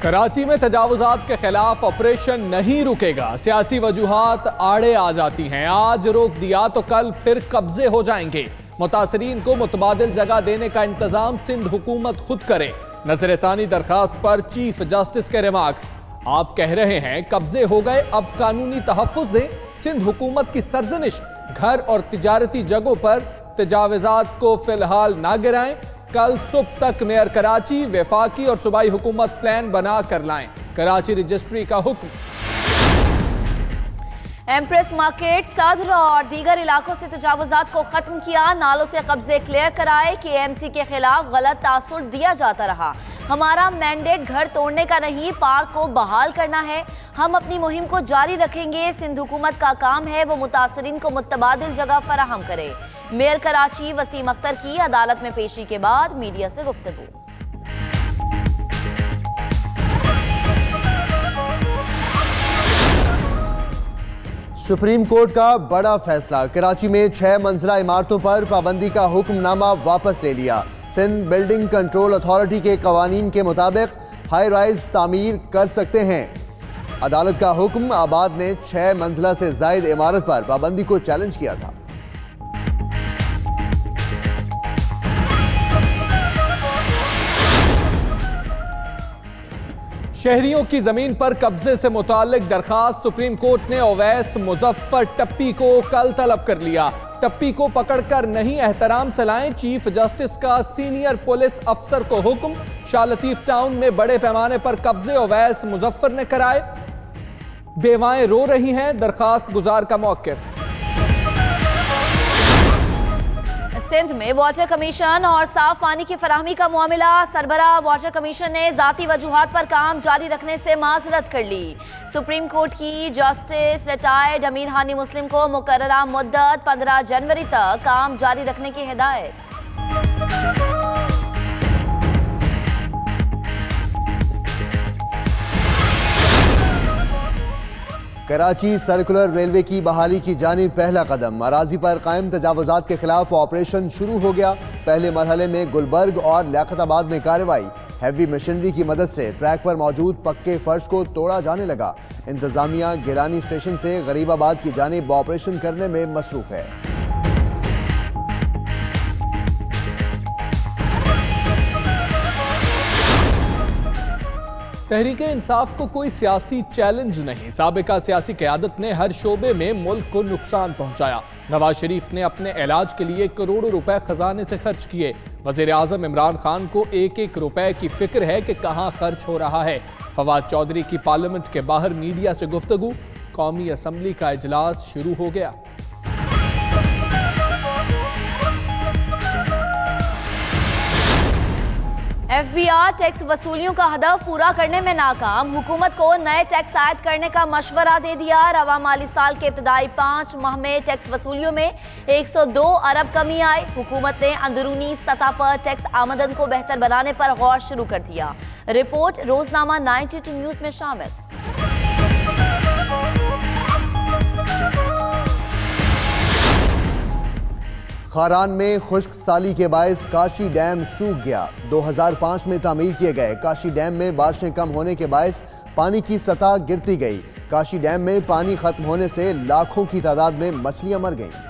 कराची में तजावुजात के खिलाफ ऑपरेशन नहीं रुकेगा। सियासी वजूहात आड़े आ जाती हैं। आज रोक दिया तो कल फिर कब्जे हो जाएंगे। मुतासरीन को मुतबादिल जगह देने का इंतजाम सिंध हुकूमत खुद करे। नजरसानी दरखास्त पर चीफ जस्टिस के रिमार्क्स। आप कह रहे हैं कब्जे हो गए, अब कानूनी तहफ्फुज दें। सिंध हुकूमत की सरजनिश। घर और तिजारती जगहों पर तजावुजात को फिलहाल ना गिराएं। कल सुबह तक मेयर कराची वफाकी और सूबाई हुकूमत प्लान बना कर लाएं। कराची रजिस्ट्री का हुक्म। एम्प्रेस मार्केट, सदर और दीगर इलाकों से तजावुजात को खत्म किया। नालों से कब्जे क्लियर कराए। KMC के खिलाफ गलत तासुर दिया जाता रहा। हमारा मैंडेट घर तोड़ने का नहीं, पार्क को बहाल करना है। हम अपनी मुहिम को जारी रखेंगे। सिंध हुकूमत का काम है वो मुतासरीन को मुतबादिल जगह फराहम करे। मेयर कराची वसीम अख्तर की अदालत में पेशी के बाद मीडिया से गुफ्तगू। सुप्रीम कोर्ट का बड़ा फैसला। कराची में 6 मंजिला इमारतों पर पाबंदी का हुक्मनामा वापस ले लिया। सिंध बिल्डिंग कंट्रोल अथॉरिटी के कवानीन के मुताबिक हाई राइज तामीर कर सकते हैं। अदालत का हुक्म। आबाद ने 6 मंजिला से जायद इमारत पर पाबंदी को चैलेंज किया था। शहरियों की जमीन पर कब्जे से मुताल्लिक दरखास्त। सुप्रीम कोर्ट ने ओवैस मुजफ्फर टप्पी को कल तलब कर लिया। टप्पी को पकड़कर नहीं एहतराम से लाएं। चीफ जस्टिस का सीनियर पुलिस अफसर को हुक्म। शाह लतीफ टाउन में बड़े पैमाने पर कब्जे ओवैस मुजफ्फर ने कराए। बेवाएं रो रही हैं। दरखास्त गुजार का मौक़िफ़। सिंध में वाटर कमीशन और साफ पानी की फराहमी का मामला। सरबराह वाटर कमीशन ने जाती वजूहात पर काम जारी रखने से माजरत कर ली। सुप्रीम कोर्ट की जस्टिस रिटायर्ड अमीर हानी मुस्लिम को मुकर्ररा मुद्दत 15 जनवरी तक काम जारी रखने की हिदायत। कराची सर्कुलर रेलवे की बहाली की जानिब पहला कदम। अराजी पर कायम तजावुजात के खिलाफ ऑपरेशन शुरू हो गया। पहले मरहले में गुलबर्ग और लियाकताबाद में कार्रवाई। हैवी मशीनरी की मदद से ट्रैक पर मौजूद पक्के फर्श को तोड़ा जाने लगा। इंतजामिया गिलानी स्टेशन से गरीबाबाद की जानिब ऑपरेशन करने में मसरूफ है। तहरीक इंसाफ को कोई सियासी चैलेंज नहीं। साबिका सियासी क़यादत ने हर शोबे में मुल्क को नुकसान पहुंचाया। नवाज शरीफ ने अपने इलाज के लिए करोड़ों रुपए खजाने से खर्च किए। वज़ीर आज़म इमरान खान को एक एक रुपए की फिक्र है कि कहां खर्च हो रहा है। फवाद चौधरी की पार्लियामेंट के बाहर मीडिया से गुफ्तगू। कौमी असम्बली का इजलास शुरू हो गया। FBI टैक्स वसूलियों का हदफ पूरा करने में नाकाम। हुकूमत को नए टैक्स आयद करने का मशवरा दे दिया। रवा माली साल के इब्तदाई 5 माह में टैक्स वसूलियों में 102 अरब कमी आई। हुकूमत ने अंदरूनी सतह पर टैक्स आमदन को बेहतर बनाने पर गौर शुरू कर दिया। रिपोर्ट रोजनामा 92 न्यूज में शामिल। खारान में खुश्क साली के बायस काशी डैम सूख गया। 2005 में तामीर किए गए काशी डैम में बारिशें कम होने के बायस पानी की सतह गिरती गई। काशी डैम में पानी खत्म होने से लाखों की तादाद में मछलियां मर गईं।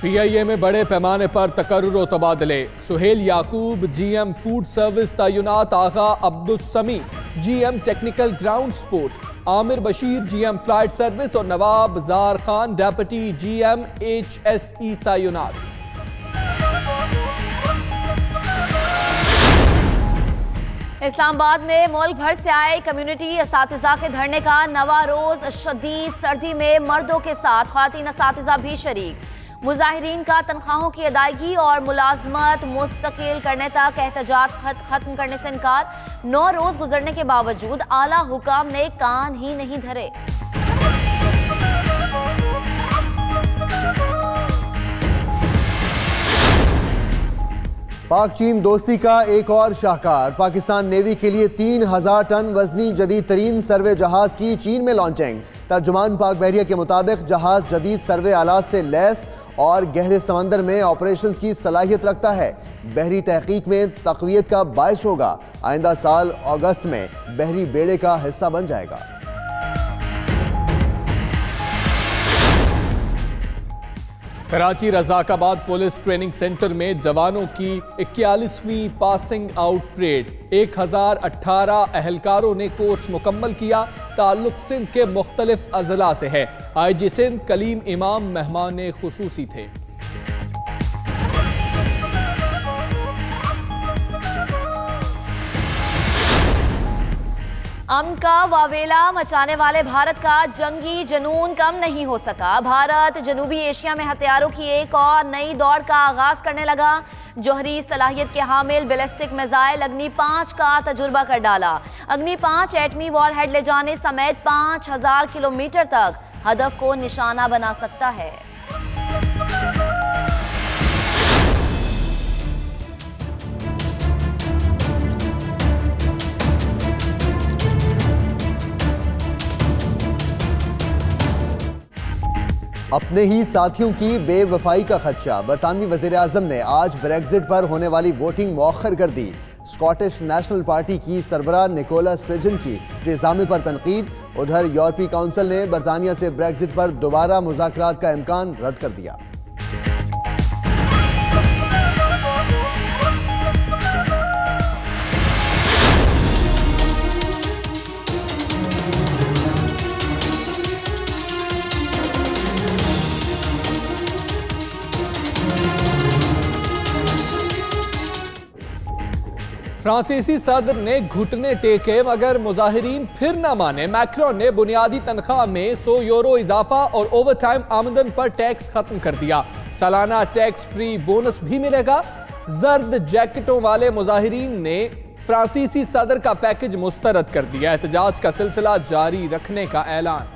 PIA में बड़े पैमाने पर तकर्रुर व तबादले। Suhail Yaqoob GM food service तैनात। Agha Abdul Sami GM technical ground sport. Aamir Bashir GM flight service और Nawab Jar Khan deputy GM HSE तैनात। इस्लामाबाद में मुल्क भर से आए कम्युनिटी असातिज़ा के धरने का नवा रोज। शदीद सर्दी में मर्दों के साथ ख्वातीन असातिज़ा भी शरीक। मुजाहिरीन का तनख्वाहों की अदायगी और मुलाजमत मुस्तकिल करने तक एहतजाज खत्म करने से इनकार। 9 रोज गुजरने के बावजूद आला हुकाम ने कान ही नहीं धरे। पाक चीन दोस्ती का एक और शाहकार। पाकिस्तान नेवी के लिए 3000 टन वजनी जदीद तरीन सर्वे जहाज की चीन में लॉन्चिंग। तर्जुमान पाक बहरिया के मुताबिक जहाज जदीद सर्वे आलात से लैस और गहरे समंदर में ऑपरेशन की सलाहियत रखता है। बहरी तहकीक में तक़वियत का बायस होगा। आइंदा साल अगस्त में बहरी बेड़े का हिस्सा बन जाएगा। कराची रज़ाकाबाद पुलिस ट्रेनिंग सेंटर में जवानों की 41वीं पासिंग आउट परेड। 1018 अहलकारों ने कोर्स मुकम्मल किया। ताल्लुक सिंध के मुख्तलिफ अजला से है। IG सिंध कलीम इमाम मेहमान खुसूसी थे। अमन का वावेला मचाने वाले भारत का जंगी जुनून कम नहीं हो सका। भारत जनूबी एशिया में हथियारों की एक और नई दौड़ का आगाज करने लगा। जौहरी सलाहियत के हामिल बैलिस्टिक मिसाइल अग्नि 5 का तजुर्बा कर डाला। अग्नि 5 एटमी वॉरहेड ले जाने समेत 5000 किलोमीटर तक हदफ को निशाना बना सकता है। अपने ही साथियों की बेवफाई का खदशा। बरतानवी वज़ीर-ए-आज़म ने आज ब्रेक्जिट पर होने वाली वोटिंग मौखर कर दी। स्कॉटिश नेशनल पार्टी की सरबराह निकोला स्ट्रेजन की इंतज़ाम पर तनकीद। उधर यूरोपीय काउंसिल ने बरतानिया से ब्रेक्जिट पर दोबारा मुज़ाकरात का इम्कान रद्द कर दिया। फ्रांसीसी सदर ने घुटने टेके मगर मुजाहिरीन फिर न माने। मैक्रोन ने बुनियादी तनख्वाह में 100 यूरो इजाफा और ओवर टाइम आमदन पर टैक्स खत्म कर दिया। सालाना टैक्स फ्री बोनस भी मिलेगा। जर्द जैकेटों वाले मुजाहिरीन ने फ्रांसीसी सदर का पैकेज मुस्तरद कर दिया। एहतजाज का सिलसिला जारी रखने का ऐलान।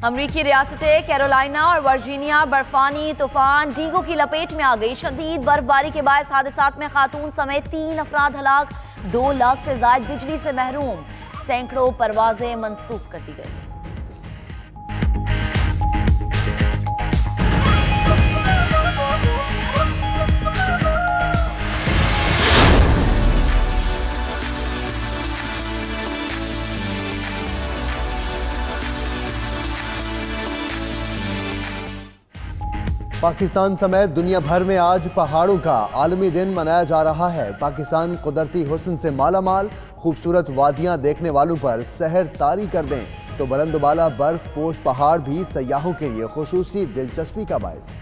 अमरीकी रियासतें कैरोलिना और वर्जीनिया बर्फानी तूफान डीगो की लपेट में आ गई। शदीद बर्फबारी के बायस हादसात में खातून समेत 3 अफराद हलाक। 2 लाख से ज्यादा बिजली से महरूम। सैकड़ों परवाजें मंसूख कर दी गई। पाकिस्तान समेत दुनिया भर में आज पहाड़ों का आलमी दिन मनाया जा रहा है। पाकिस्तान कुदरती हुस्न से माला माल। खूबसूरत वादियां देखने वालों पर सहर तारी कर दें तो बुलंदबाला बर्फ पोश पहाड़ भी सयाहों के लिए खुसूसी दिलचस्पी का बायस।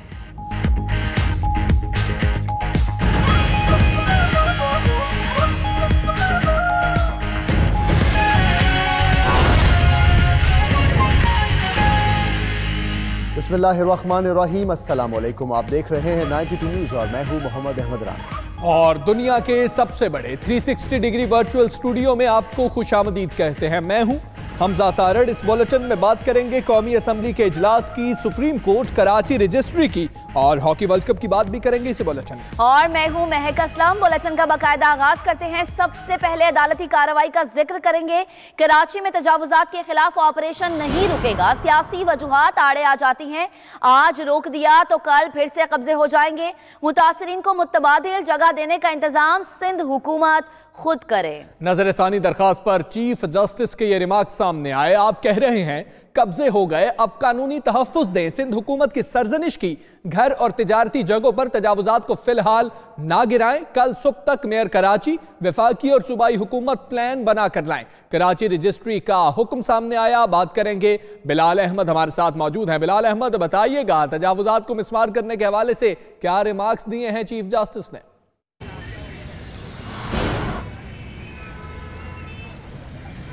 बिस्मिल्लाहिर्रहमानिर्रहीम। अस्सलाम वालेकुम। आप देख रहे हैं 92 न्यूज़ और मैं हूं मोहम्मद अहमद राना। और दुनिया के सबसे बड़े 360 डिग्री वर्चुअल स्टूडियो में आपको खुशामदीद कहते हैं। मैं हूं हमजा तारड़। इस बुलेटिन में बात करेंगे कौमी असम्बली के इजलास की, सुप्रीम कोर्ट, कराची रजिस्ट्री की और हॉकी वर्ल्ड कप की बात भी करेंगे इसी बुलेटिन में। और मैं हूं महक असलम। बुलेटिन का बाकायदा आगाज करते हैं। सबसे पहले अदालती कार्रवाई का जिक्र करेंगे। कराची में तजावुजात के खिलाफ ऑपरेशन नहीं रुकेगा। सियासी वजूहात आड़े आ जाती हैं। आज रोक दिया तो कल फिर से कब्जे हो जाएंगे। मुतासरीन को मुतबादिल जगह देने का इंतजाम सिंध हुकूमत खुद करे। नजरसानी दरखास्त पर चीफ जस्टिस के ये रिमार्क सामने आए। आप कह रहे हैं कब्जे हो गए, अब कानूनी तहफ्फुज दें। सिंध हुकूमत की सरजनिश की। घर और तिजारती जगहों पर तजावुजात को फिलहाल ना गिराएं। कल सुबह तक मेयर कराची, वफाकी और सूबाई हुकूमत प्लान बना कर लाएं। कराची रजिस्ट्री का हुक्म सामने आया। बात करेंगे। बिलाल अहमद हमारे साथ मौजूद हैं। बिलाल अहमद, बताइएगा तजावुजात को मिसमार करने के हवाले से क्या रिमार्क्स दिए हैं चीफ जस्टिस ने?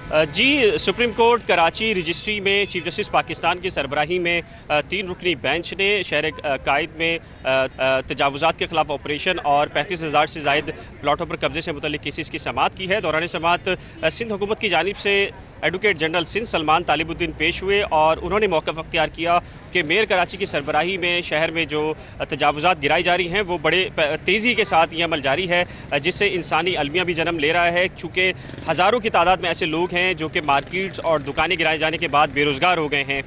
जी, सुप्रीम कोर्ट कराची रजिस्ट्री में चीफ जस्टिस पाकिस्तान की सरबराही में 3 रुकनी बेंच ने शहर कायद में तजावुजात के खिलाफ ऑपरेशन और 35,000 से ज़ायद प्लाटों पर कब्जे से मुतल्लिक केसेस की समाअत की है। दौरान समाअत सिंध हुकूमत की जानिब से एडवोकेट जनरल सिंध सलमान तालिबुद्दीन पेश हुए और उन्होंने मौक़िफ़ अख्तियार किया कि मेयर कराची की सरबराही में शहर में जो तजावुज़ात गिराई जा रही हैं वो बड़े तेज़ी के साथ ये अमल जारी है, जिससे इंसानी अलमिया भी जन्म ले रहा है। चूँकि हज़ारों की तादाद में ऐसे लोग हैं जो कि मार्केट्स और दुकानें गिराए जाने के बाद बेरोज़गार हो गए हैं।